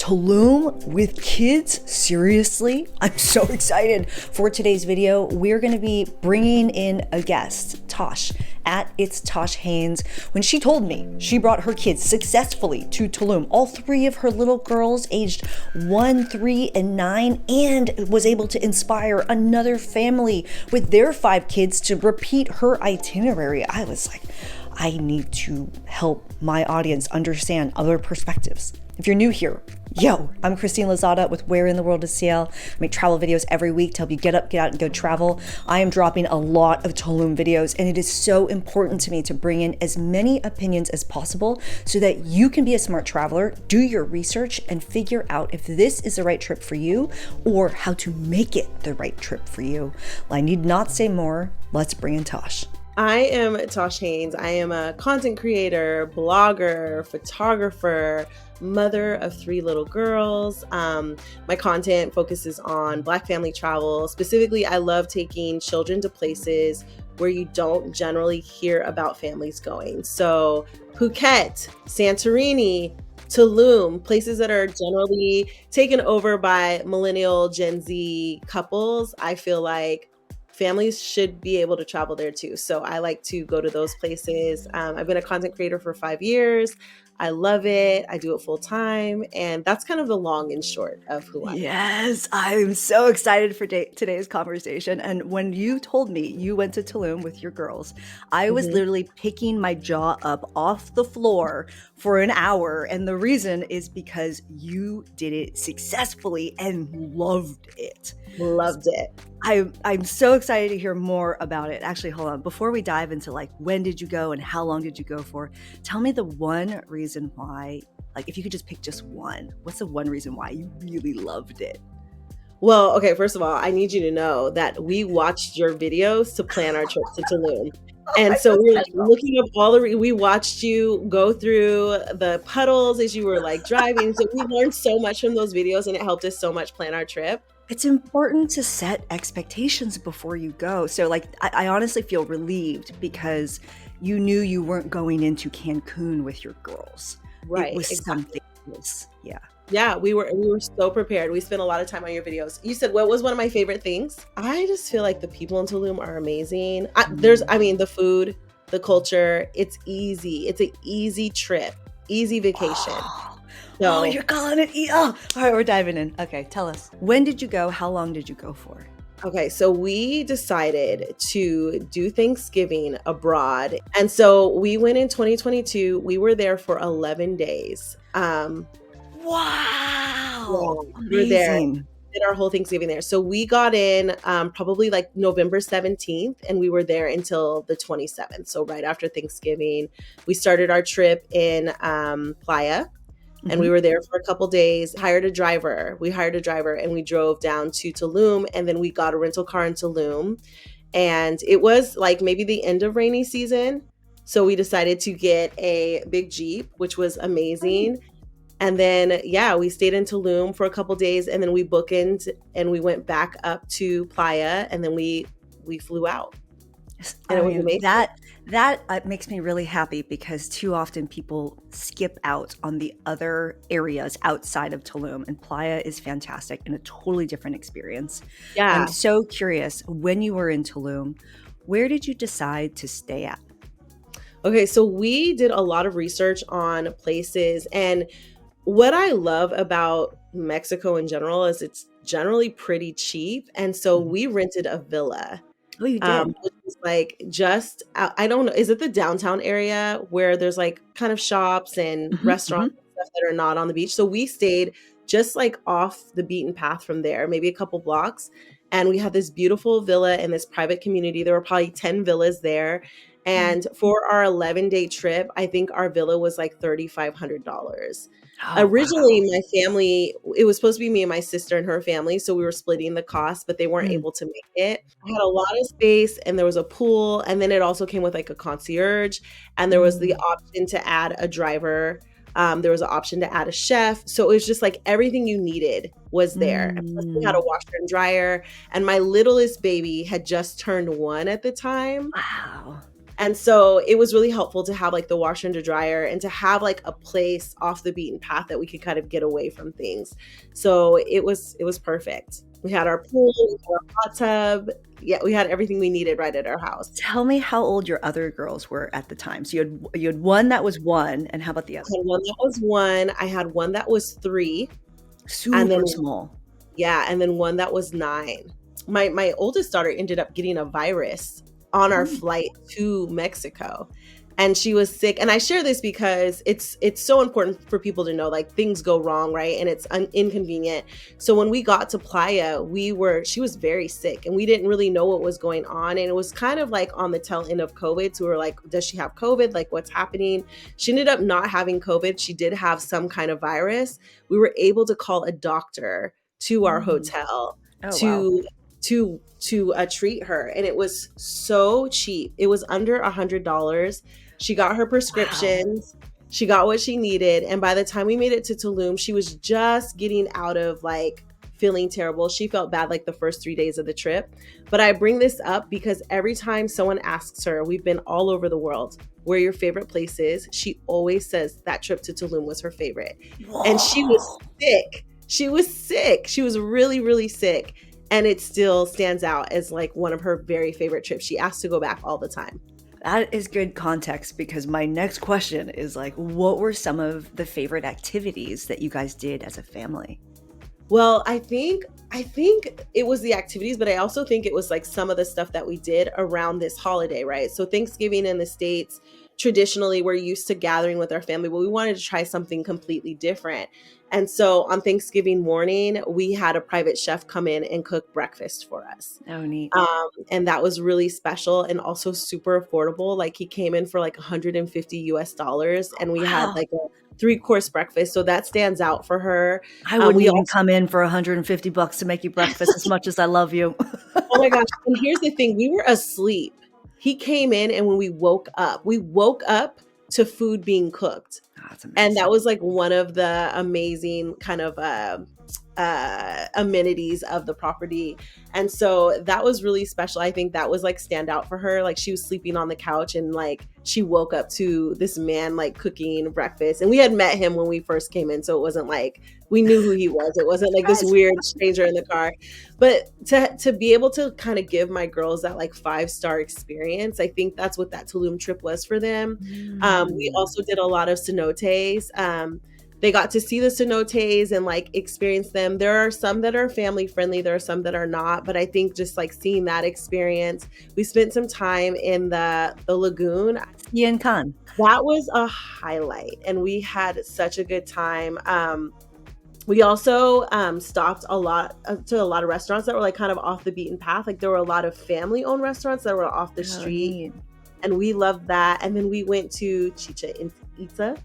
Tulum with kids? Seriously? I'm so excited. For today's video, we're going to be bringing in a guest, Tosh, at It's Tash Haynes. When she told me she brought her kids successfully to Tulum, all three of her little girls aged 1, 3, and 9, and was able to inspire another family with their 5 kids to repeat her itinerary, I was like, I need to help my audience understand other perspectives. If you're new here, I'm Christine Lozada with Where in the World is CL. I make travel videos every week to help you get up, get out, and go travel. I am dropping a lot of Tulum videos, and it is so important to me to bring in as many opinions as possible so that you can be a smart traveler, do your research, and figure out if this is the right trip for you or how to make it the right trip for you. Well, I need not say more. Let's bring in Tosh. I am Tash Haynes. I am a content creator, blogger, photographer, mother of 3 little girls. My content focuses on Black family travel. Specifically, I love taking children to places where you don't generally hear about families going. So Phuket, Santorini, Tulum, places that are generally taken over by millennial Gen Z couples. I feel like families should be able to travel there too. So I like to go to those places. I've been a content creator for 5 years. I love it. I do it full time. And that's kind of the long and short of who I am. Yes, I'm so excited for today's conversation. And when you told me you went to Tulum with your girls, I was literally picking my jaw up off the floor for an hour. And the reason is because you did it successfully and loved it. Loved it. I'm so excited to hear more about it. Actually, hold on. Before we dive into like, when did you go and how long did you go for? Tell me the one reason why, like if you could just pick just one, what's the one reason why you really loved it? Well, okay, first of all, I need you to know that we watched your videos to plan our trip to Tulum. And so we were looking up all we watched you go through the puddles as you were like driving. So we learned so much from those videos and it helped us so much plan our trip. It's important to set expectations before you go. So like, I honestly feel relieved because you knew you weren't going into Cancun with your girls. Right. It was something else. Yeah. Yeah, we were so prepared. We spent a lot of time on your videos. You said, what was one of my favorite things? I just feel like the people in Tulum are amazing. The food, the culture, it's easy. It's an easy trip, easy vacation. Oh, you're calling it all right, we're diving in. Okay, tell us. When did you go? How long did you go for? Okay, so we decided to do Thanksgiving abroad. And so we went in 2022. We were there for 11 days. Wow. Yeah, we were there, did our whole Thanksgiving there. So we got in probably like November 17th and we were there until the 27th. So right after Thanksgiving, we started our trip in Playa. And we were there for a couple days, We hired a driver and we drove down to Tulum, and then we got a rental car in Tulum. And it was like maybe the end of rainy season. So we decided to get a big Jeep, which was amazing. And then, we stayed in Tulum for a couple days, and then we bookended and we went back up to Playa, and then we flew out. And it was amazing. That makes me really happy because too often people skip out on the other areas outside of Tulum, and Playa is fantastic and a totally different experience. Yeah. I'm so curious, when you were in Tulum, where did you decide to stay at? Okay, so we did a lot of research on places, and what I love about Mexico in general is it's generally pretty cheap. And so we rented a villa. Oh, you did? Which was like just, I don't know, is it the downtown area where there's like kind of shops and restaurants and stuff that are not on the beach? So we stayed just like off the beaten path from there, maybe a couple blocks. And we had this beautiful villa in this private community. There were probably 10 villas there. And for our 11-day trip, I think our villa was like $3,500. Originally, my family, it was supposed to be me and my sister and her family. So we were splitting the cost, but they weren't able to make it. I had a lot of space and there was a pool. And then it also came with like a concierge. And there was the option to add a driver. There was an option to add a chef. So it was just like everything you needed was there. And plus we had a washer and dryer. And my littlest baby had just turned 1 at the time. Wow. And so it was really helpful to have like the washer and the dryer and to have like a place off the beaten path that we could kind of get away from things. So it was perfect. We had our pool, we had our hot tub. Yeah, we had everything we needed right at our house. Tell me how old your other girls were at the time. So you had one that was 1, and how about the I other? had one that was 1. I had one that was 3, and then Super small. yeah, and then one that was 9. My oldest daughter ended up getting a virus on our flight to Mexico. And she was sick. And I share this because it's so important for people to know, like, things go wrong, right? And it's inconvenient. So when we got to Playa, she was very sick and we didn't really know what was going on. And it was kind of like on the tail end of COVID. So we were like, does she have COVID? Like, what's happening? She ended up not having COVID. She did have some kind of virus. We were able to call a doctor to our hotel Oh, to wow. to treat her, and it was so cheap. It was under $100. She got her prescriptions. She got what she needed, and by the time we made it to Tulum, she was just getting out of like feeling terrible. She felt bad like the first 3 days of the trip. But I bring this up because every time someone asks her, we've been all over the world, where your favorite place is, she always says that trip to Tulum was her favorite. And she was sick. She was sick. She was really, really sick. And it still stands out as like one of her very favorite trips. She asks to go back all the time. That is good context, because my next question is like, what were some of the favorite activities that you guys did as a family? Well, I think it was the activities, but I also think it was like some of the stuff that we did around this holiday, right? So Thanksgiving in the States, traditionally we're used to gathering with our family, but we wanted to try something completely different. And so on Thanksgiving morning, we had a private chef come in and cook breakfast for us. Oh, neat. And that was really special and also super affordable. Like, he came in for like 150 US dollars, and we had Wow. like a 3-course breakfast. So that stands out for her. I wouldn't We even also, come in for $150 to make you breakfast, as much as I love you. oh my gosh. And here's the thing, we were asleep. He came in, and when we woke up to food being cooked. That's And that amazing. was like one of the amazing kind of amenities of the property. And so that was really special. I think that was like stand out for her. Like, she was sleeping on the couch, and like she woke up to this man like cooking breakfast. And we had met him when we first came in, so it wasn't like we knew who he was. It wasn't like this weird stranger in the car. But to be able to kind of give my girls that like 5-star experience, I think that's what that Tulum trip was for them. We also did a lot of cenotes. They got to see the cenotes and like experience them. There are some that are family friendly. There are some that are not. But I think just like seeing that experience, we spent some time in the lagoon. Ian Khan. That was a highlight, and we had such a good time. We also stopped a lot to a lot of restaurants that were like kind of off the beaten path. Like, there were a lot of family-owned restaurants that were off the street, and we loved that. And then we went to Chichen Itza.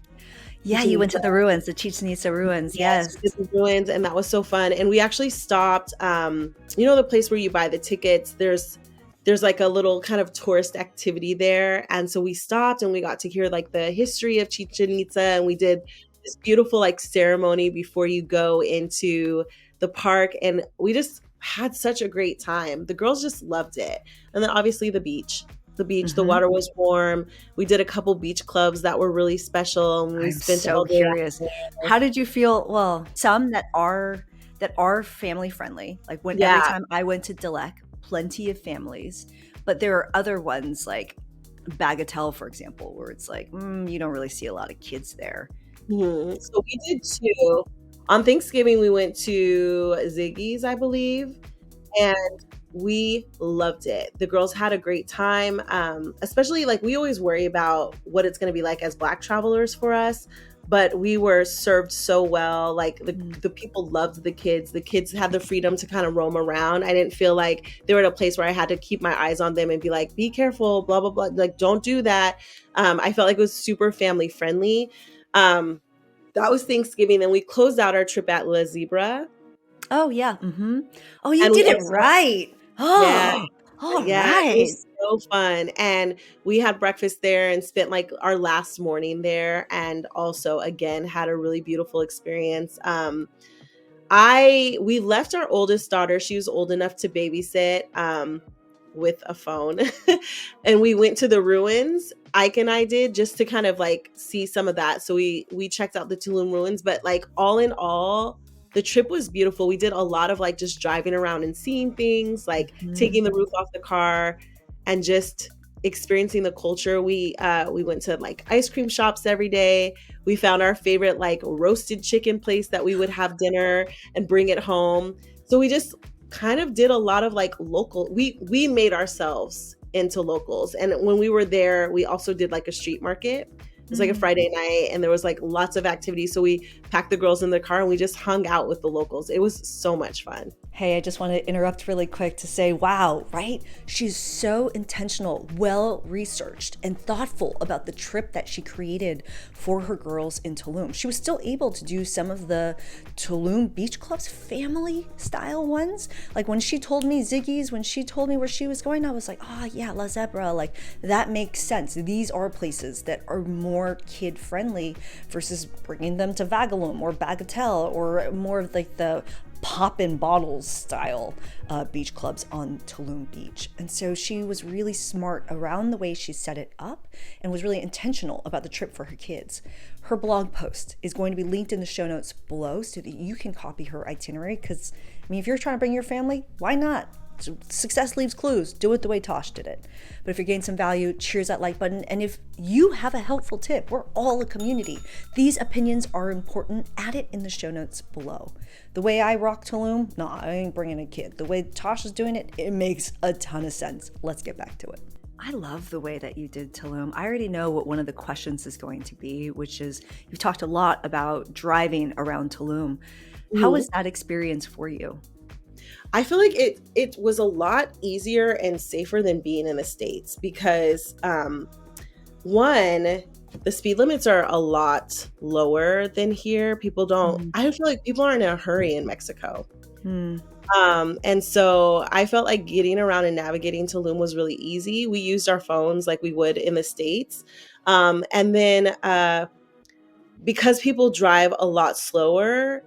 Yeah, you went to the ruins, the Chichen Itza ruins. Yes. The ruins, and that was so fun. And we actually stopped, the place where you buy the tickets. There's like a little kind of tourist activity there. And so we stopped, and we got to hear like the history of Chichen Itza, and we did this beautiful like ceremony before you go into the park. And we just had such a great time. The girls just loved it. And then obviously the beach, the water was warm. We did a couple beach clubs that were really special. And we spent so all day curious. How did you feel? Well, some that are family friendly. Like, every time I went to Dilek, plenty of families, but there are other ones like Bagatelle, for example, where it's like, you don't really see a lot of kids there. So we did too. On Thanksgiving, we went to Ziggy's, I believe, and we loved it. The girls had a great time, especially like we always worry about what it's going to be like as Black travelers for us, but we were served so well. Like, the people loved the kids. The kids had the freedom to kind of roam around. I didn't feel like they were at a place where I had to keep my eyes on them and be like, be careful, blah, blah, blah. Like, don't do that. I felt like it was super family friendly. That was Thanksgiving. Then we closed out our trip at La Zebra. Oh, yeah. Oh, you did it right. Yeah. All Yeah, right. it was so fun. And we had breakfast there and spent like our last morning there, and also again had a really beautiful experience. We left our oldest daughter. She was old enough to babysit. with a phone. And we went to the ruins. Ike and I did, just to kind of like see some of that. So we checked out the Tulum Ruins, but like all in all, the trip was beautiful. We did a lot of like just driving around and seeing things, like taking the roof off the car and just experiencing the culture. We went to like ice cream shops every day. We found our favorite like roasted chicken place that we would have dinner and bring it home. So we just kind of did a lot of like local, we made ourselves into locals. And when we were there, we also did like a street market. It was like a Friday night and there was like lots of activities. So we packed the girls in the car and we just hung out with the locals. It was so much fun. Hey, I just want to interrupt really quick to say, wow, right? She's so intentional, well-researched, and thoughtful about the trip that she created for her girls in Tulum. She was still able to do some of the Tulum Beach Club's family-style ones. Like when she told me Ziggy's, when she told me where she was going, I was like, oh yeah, La Zebra, like that makes sense. These are places that are more kid-friendly versus bringing them to Vagalum or Bagatelle or more of like the pop-in bottles style beach clubs on Tulum Beach. And so she was really smart around the way she set it up and was really intentional about the trip for her kids. Her blog post is going to be linked in the show notes below so that you can copy her itinerary, because I mean, if you're trying to bring your family, why not? Success leaves clues. Do it the way Tosh did it. But if you're getting some value, cheers that like button. And if you have a helpful tip, we're all a community. These opinions are important. Add it in the show notes below. The way I rock Tulum, nah, I ain't bringing a kid. The way Tosh is doing it, it makes a ton of sense. Let's get back to it. I love the way that you did Tulum. I already know what one of the questions is going to be, which is you've talked a lot about driving around Tulum. How was that experience for you? I feel like it was a lot easier and safer than being in the States because, one, the speed limits are a lot lower than here. I feel like people aren't in a hurry in Mexico. And so I felt like getting around and navigating Tulum was really easy. We used our phones like we would in the States. And then because people drive a lot slower,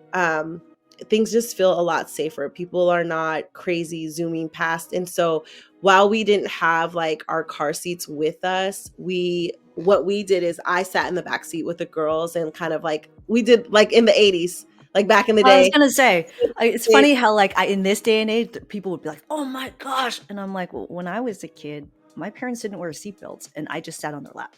things just feel a lot safer. People are not crazy zooming past. And so while we didn't have like our car seats with us, what we did is I sat in the back seat with the girls and kind of like we did like in the 80s, like back in the day. I was going to say, it's funny how like in this day and age, people would be like, oh my gosh. And I'm like, well, when I was a kid, my parents didn't wear seatbelts and I just sat on their lap.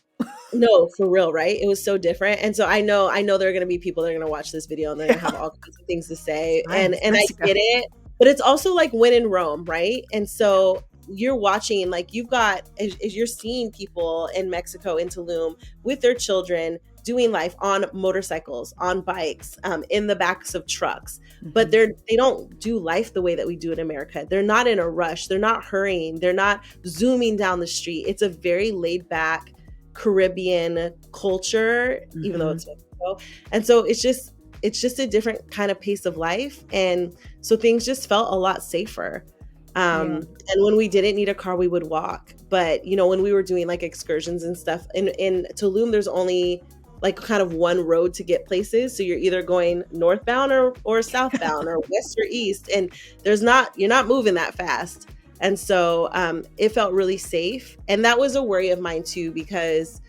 No, for real, right? It was so different. And so I know there are going to be people that are going to watch this video and they're going to have all kinds of things to say. And I get it, but it's also like when in Rome, right? And so you're watching, like as you're seeing people in Mexico, in Tulum with their children doing life on motorcycles, on bikes, in the backs of trucks, but they don't do life the way that we do in America. They're not in a rush. They're not hurrying. They're not zooming down the street. It's a very laid back Caribbean culture, even though it's Mexico. And so it's just a different kind of pace of life. And so things just felt a lot safer. And when we didn't need a car, we would walk. But, when we were doing like excursions and stuff in Tulum, there's only like kind of one road to get places. So you're either going northbound or southbound or west or east. And you're not moving that fast. And so it felt really safe. And that was a worry of mine too, because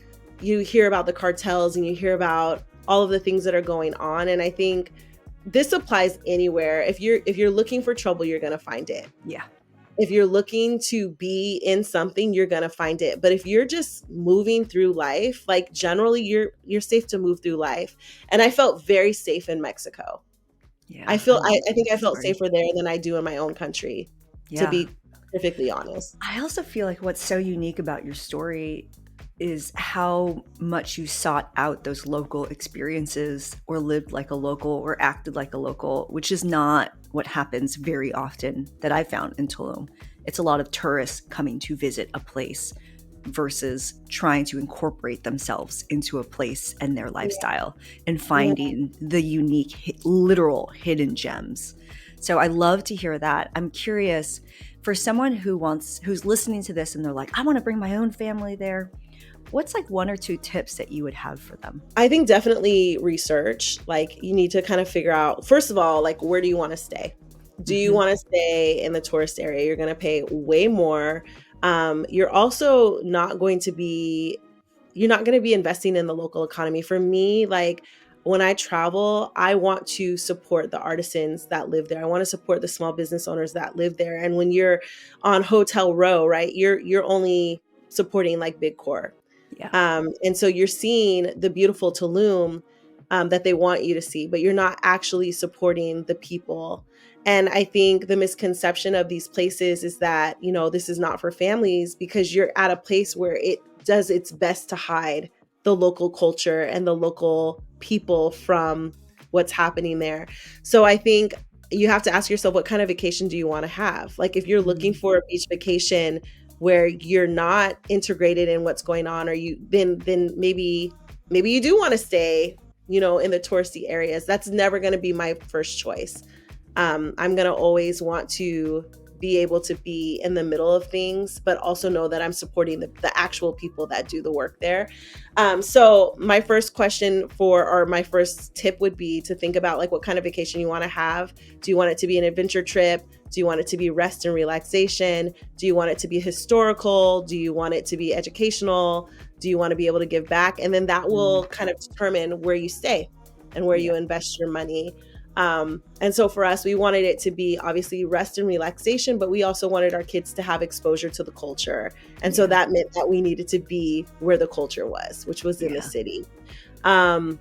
you hear about the cartels and you hear about all of the things that are going on. And I think this applies anywhere. If you're looking for trouble, you're going to find it. Yeah. If you're looking to be in something, you're going to find it. But if you're just moving through life, like generally you're safe to move through life. And I felt very safe in Mexico. Yeah. I think I felt safer there than I do in my own country, to be perfectly honest. I also feel like what's so unique about your story is how much you sought out those local experiences or lived like a local or acted like a local, which is not what happens very often that I found in Tulum. It's a lot of tourists coming to visit a place versus trying to incorporate themselves into a place and their lifestyle and finding the unique, literal hidden gems. So I love to hear that. I'm curious, for someone who's listening to this and they're like, I want to bring my own family there, what's like one or two tips that you would have for them? I think definitely research. Like you need to kind of figure out, first of all, like where do you want to stay? Do you want to stay in the tourist area? You're going to pay way more. You're also not going to be you're not going to be investing in the local economy. For me, like when I travel, I want to support the artisans that live there. I want to support the small business owners that live there. And when you're on Hotel Row, right, you're only supporting like big core. Yeah. And so you're seeing the beautiful Tulum that they want you to see, but you're not actually supporting the people. And I think the misconception of these places is that, you know, this is not for families because you're at a place where it does its best to hide the local culture and the local people from what's happening there. So I think you have to ask yourself, what kind of vacation do you want to have? Like if you're looking for a beach vacation where you're not integrated in what's going on, or you then maybe you do want to stay, you know, in the touristy areas. That's never going to be my first choice. I'm going to always want to be able to be in the middle of things, but also know that I'm supporting the actual people that do the work there. So my first question or my first tip would be to think about like what kind of vacation you want to have. Do you want it to be an adventure trip? Do you want it to be rest and relaxation? Do you want it to be historical? Do you want it to be educational? Do you want to be able to give back? And then that will kind of determine where you stay and where you invest your money. And so for us, we wanted it to be obviously rest and relaxation, but we also wanted our kids to have exposure to the culture. And so that meant that we needed to be where the culture was, which was in the city. And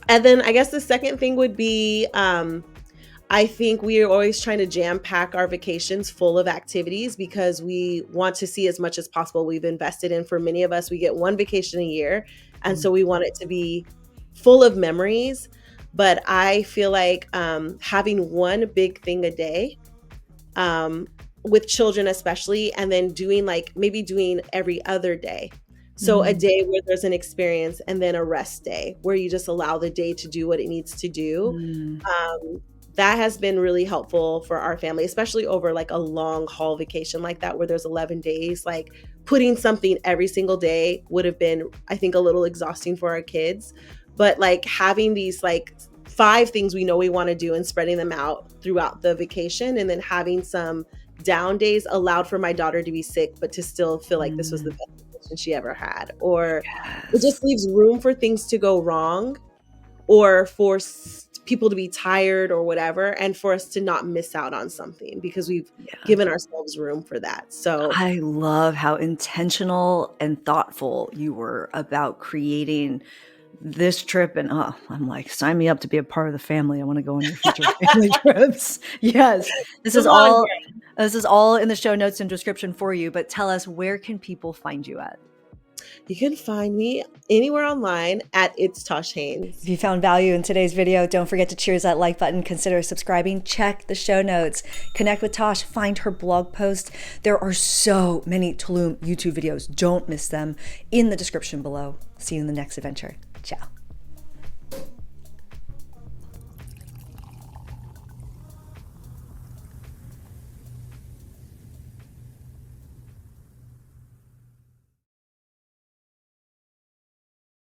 then I guess the second thing would be, I think we are always trying to jam pack our vacations full of activities because we want to see as much as possible. We've invested in, for many of us, we get one vacation a year. And so we want it to be full of memories. But I feel like having one big thing a day with children especially, and then doing every other day. So a day where there's an experience and then a rest day where you just allow the day to do what it needs to do. That has been really helpful for our family, especially over like a long haul vacation like that where there's 11 days. Like putting something every single day would have been, I think, a little exhausting for our kids. But like having these like 5 things we know we want to do and spreading them out throughout the vacation, and then having some down days allowed for my daughter to be sick, but to still feel like this was the best vacation she ever had. Or it just leaves room for things to go wrong, or for people to be tired or whatever, and for us to not miss out on something because we've given ourselves room for that. So I love how intentional and thoughtful you were about creating this trip. And I'm like, sign me up to be a part of the family. I want to go on your future family trips. Yes. This is all in the show notes and description for you, but tell us, where can people find you at? You can find me anywhere online at It's Tash Haynes. If you found value in today's video, don't forget to cheers that like button. Consider subscribing. Check the show notes. Connect with Tash. Find her blog post. There are so many Tulum YouTube videos. Don't miss them in the description below. See you in the next adventure. Ciao.